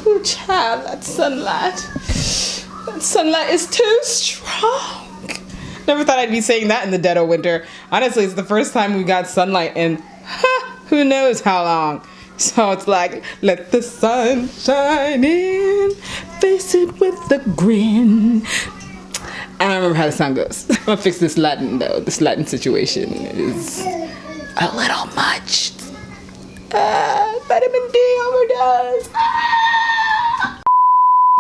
Ooh, child, that sunlight. That sunlight is too strong. Never thought I'd be saying that in the dead of winter. Honestly, it's the first time we got sunlight in who knows how long. So it's like, let the sun shine in, face it with a grin. I don't remember how the song goes. I'm gonna fix this Latin though. This Latin situation is a little much. Vitamin D overdose.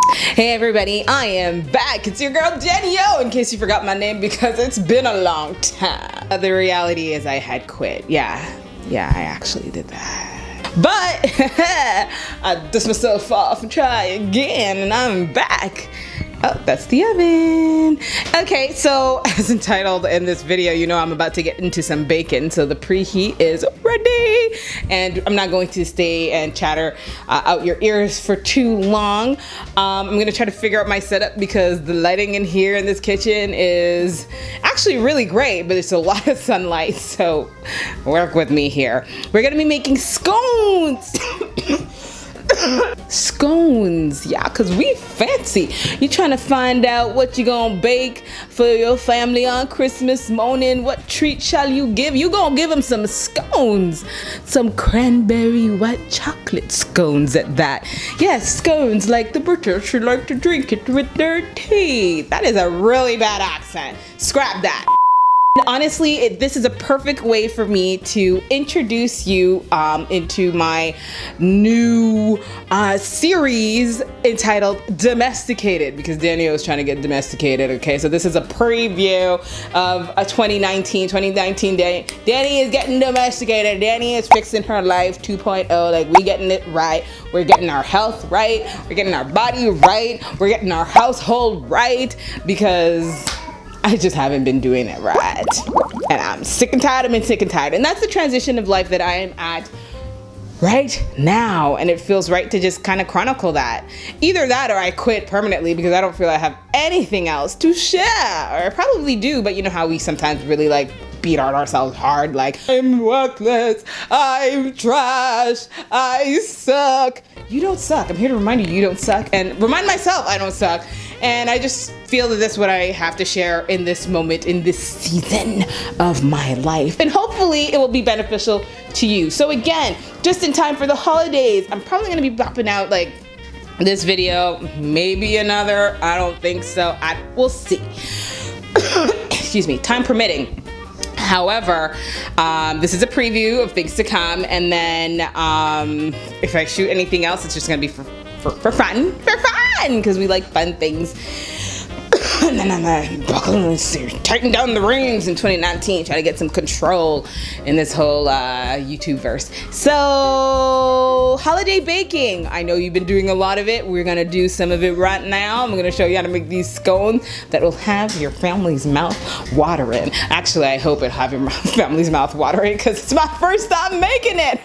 Hey everybody, I am back. It's your girl Danie, in case you forgot my name, because it's been a long time. The reality is I had quit. Yeah, I actually did that. But I dust myself off and try again, and I'm back. Oh, that's the oven. Okay, so as entitled in this video, you know I'm about to get into some bacon, so the preheat is ready. And I'm not going to stay and chatter out your ears for too long. I'm gonna try to figure out my setup because the lighting in here in this kitchen is actually really great, but it's a lot of sunlight, so work with me here. We're gonna be making scones. Scones, yeah, cause we fancy. You trying to find out what you gonna bake for your family on Christmas morning? What treat shall you give? You gonna give them some scones, some cranberry white chocolate scones at that. Yes, scones like the British should like to drink it with their tea. That is a really bad accent. Scrap that. Honestly, this is a perfect way for me to introduce you into my new series entitled Domesticated, because Daniel is trying to get domesticated. Okay, so this is a preview of a 2019 Danie is getting domesticated. Danie is fixing her life 2.0. Like, we getting it right. We're getting our health right. We're getting our body right. We're getting our household right, because I just haven't been doing it right. And I'm sick and tired. And that's the transition of life that I am at right now. And it feels right to just kind of chronicle that. Either that or I quit permanently because I don't feel I have anything else to share. Or I probably do, but you know how we sometimes really like beat on ourselves hard, like, I'm worthless, I'm trash, I suck. You don't suck. I'm here to remind you, you don't suck, and remind myself I don't suck. And I just feel that that's what I have to share in this moment, in this season of my life. And hopefully it will be beneficial to you. So again, just in time for the holidays, I'm probably gonna be popping out like this video, maybe another, I don't think so. We'll see. Excuse me, time permitting. However, this is a preview of things to come, and then if I shoot anything else, it's just gonna be for fun, because we like fun things. And then I'm gonna buckle and tighten down the reins in 2019, try to get some control in this whole YouTube verse. So, holiday baking. I know you've been doing a lot of it. We're gonna do some of it right now. I'm gonna show you how to make these scones that will have your family's mouth watering. Actually, I hope it have your family's mouth watering, because it's my first time making it.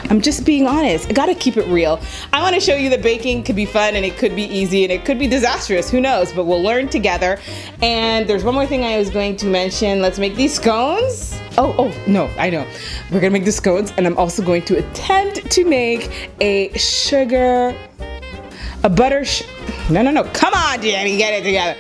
I'm just being honest. I gotta keep it real. I wanna show you that baking could be fun, and it could be easy, and it could be disastrous, who knows, but we'll learn together. And there's one more thing I was going to mention. Let's make these scones. Oh, no, I know. We're gonna make the scones, and I'm also going to attempt to make a butter, no, come on, Danie, get it together.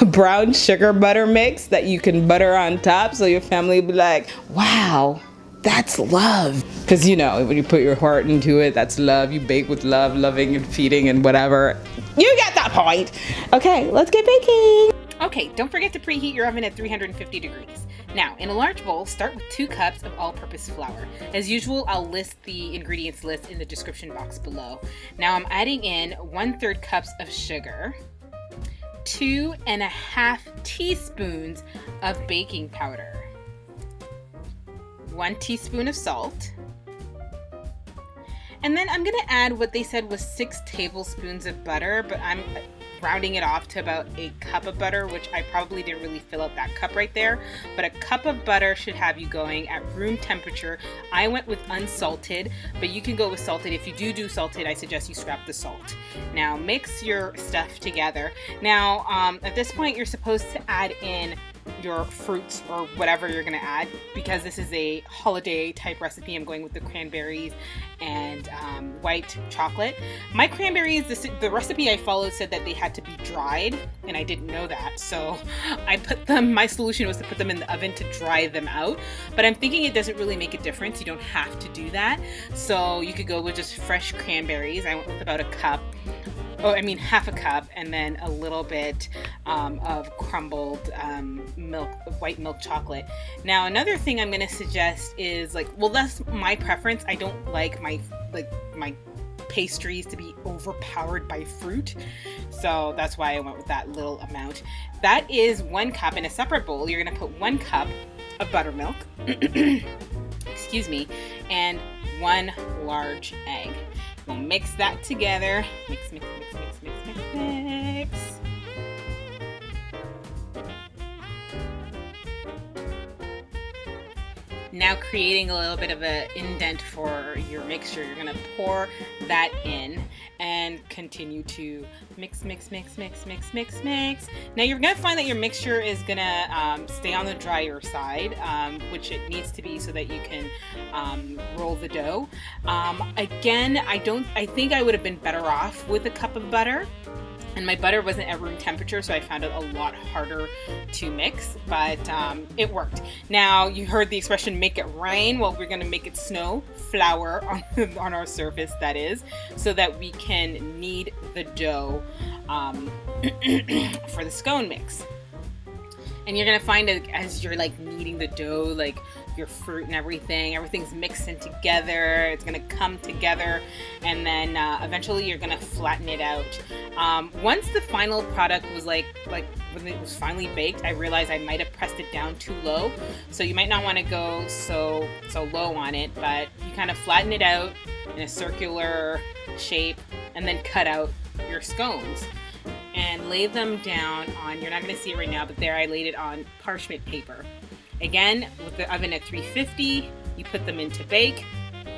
A brown sugar butter mix that you can butter on top, so your family will be like, wow, that's love. Because you know, when you put your heart into it, that's love. You bake with love, loving and feeding and whatever. You get that point. Okay, let's get baking. Okay, don't forget to preheat your oven at 350 degrees. Now, in a large bowl, start with 2 cups of all-purpose flour. As usual, I'll list the ingredients list in the description box below. Now I'm adding in 1/3 cups of sugar, 2.5 teaspoons of baking powder, 1 teaspoon of salt, and then I'm gonna add what they said was 6 tablespoons of butter, but I'm rounding it off to about a cup of butter, which I probably didn't really fill up that cup right there, but a cup of butter should have you going at room temperature. I went with unsalted, but you can go with salted. If you do salted, I suggest you scrap the salt. Now mix your stuff together. Now at this point you're supposed to add in your fruits or whatever you're gonna add. Because this is a holiday type recipe, I'm going with the cranberries and white chocolate. My cranberries, the recipe I followed said that they had to be dried, and I didn't know that, so I put them, my solution was to put them in the oven to dry them out, but I'm thinking it doesn't really make a difference. You don't have to do that, so you could go with just fresh cranberries. I went with about half a cup, and then a little bit of crumbled white milk chocolate. Now, another thing I'm going to suggest is that's my preference. I don't like my pastries to be overpowered by fruit, so that's why I went with that little amount. That is 1 cup. In a separate bowl, you're going to put 1 cup of buttermilk, excuse me, and 1 large egg. We'll mix that together. Mix, mix, mix, mix, mix, mix, mix. Now creating a little bit of an indent for your mixture, you're gonna pour that in and continue to mix, mix, mix, mix, mix, mix, mix. Now you're gonna find that your mixture is gonna stay on the drier side, which it needs to be so that you can roll the dough. Again, I think I would have been better off with a cup of butter. And my butter wasn't at room temperature, so I found it a lot harder to mix, but it worked. Now, you heard the expression, make it rain. Well, we're gonna make it snow, flour on our surface, that is, so that we can knead the dough for the scone mix. And you're gonna find that as you're kneading the dough, your fruit and everything's mixing together. It's gonna come together, and then eventually you're gonna flatten it out. Once the final product was when it was finally baked, I realized I might have pressed it down too low. So you might not want to go so low on it, but you kind of flatten it out in a circular shape, and then cut out your scones and lay them down on, you're not going to see it right now, but there I laid it on parchment paper. Again, with the oven at 350, you put them in to bake,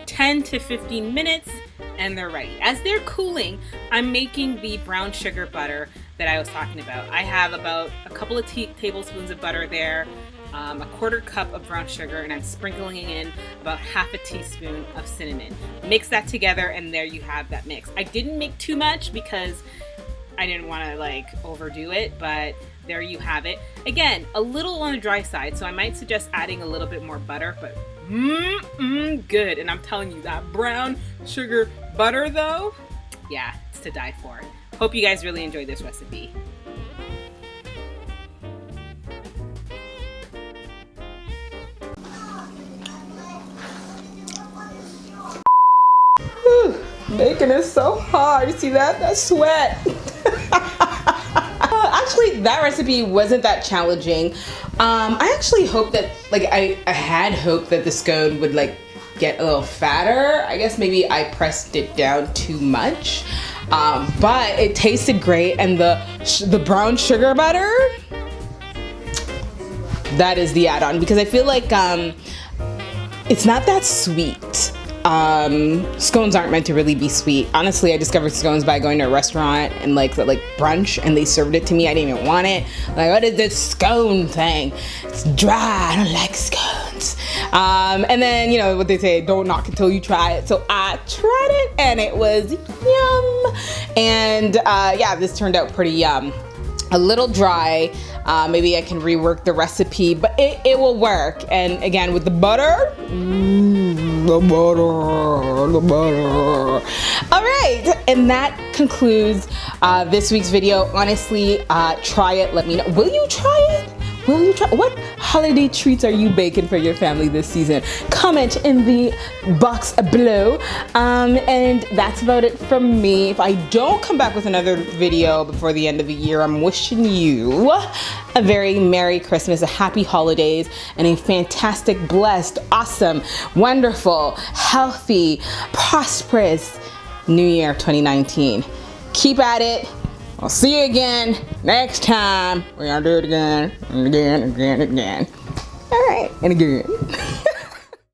10 to 15 minutes, and they're ready. As they're cooling, I'm making the brown sugar butter that I was talking about. I have about a couple of tablespoons of butter there, a 1/4 cup of brown sugar, and I'm sprinkling in about 1/2 teaspoon of cinnamon. Mix that together, and there you have that mix. I didn't make too much because I didn't want to overdo it, but there you have it. Again, a little on the dry side, so I might suggest adding a little bit more butter, but good. And I'm telling you, that brown sugar butter though, yeah, it's to die for. Hope you guys really enjoyed this recipe. Whew, baking is so hard. You see that? That sweat. Actually, that recipe wasn't that challenging. I actually hope that, I had hoped that the scone would get a little fatter. I guess maybe I pressed it down too much, but it tasted great, and the brown sugar butter, that is the add-on, because I feel like it's not that sweet. Scones aren't meant to really be sweet. Honestly, I discovered scones by going to a restaurant and brunch, and they served it to me. I didn't even want it. What is this scone thing? It's dry. I don't like scones. And then, what they say, don't knock until you try it. So I tried it, and it was yum. And yeah, this turned out pretty yum. A little dry. Maybe I can rework the recipe, but it will work. And again, with the butter, the butter. All right, and that concludes this week's video. Honestly, try it. Let me know. Will you try it? Will you try? What holiday treats are you baking for your family this season? Comment in the box below. And that's about it from me. If I don't come back with another video before the end of the year, I'm wishing you a very Merry Christmas, a happy holidays, and a fantastic, blessed, awesome, wonderful, healthy, prosperous New Year 2019. Keep at it. I'll see you again next time. We're gonna do it again and again and again and again. All right, and again.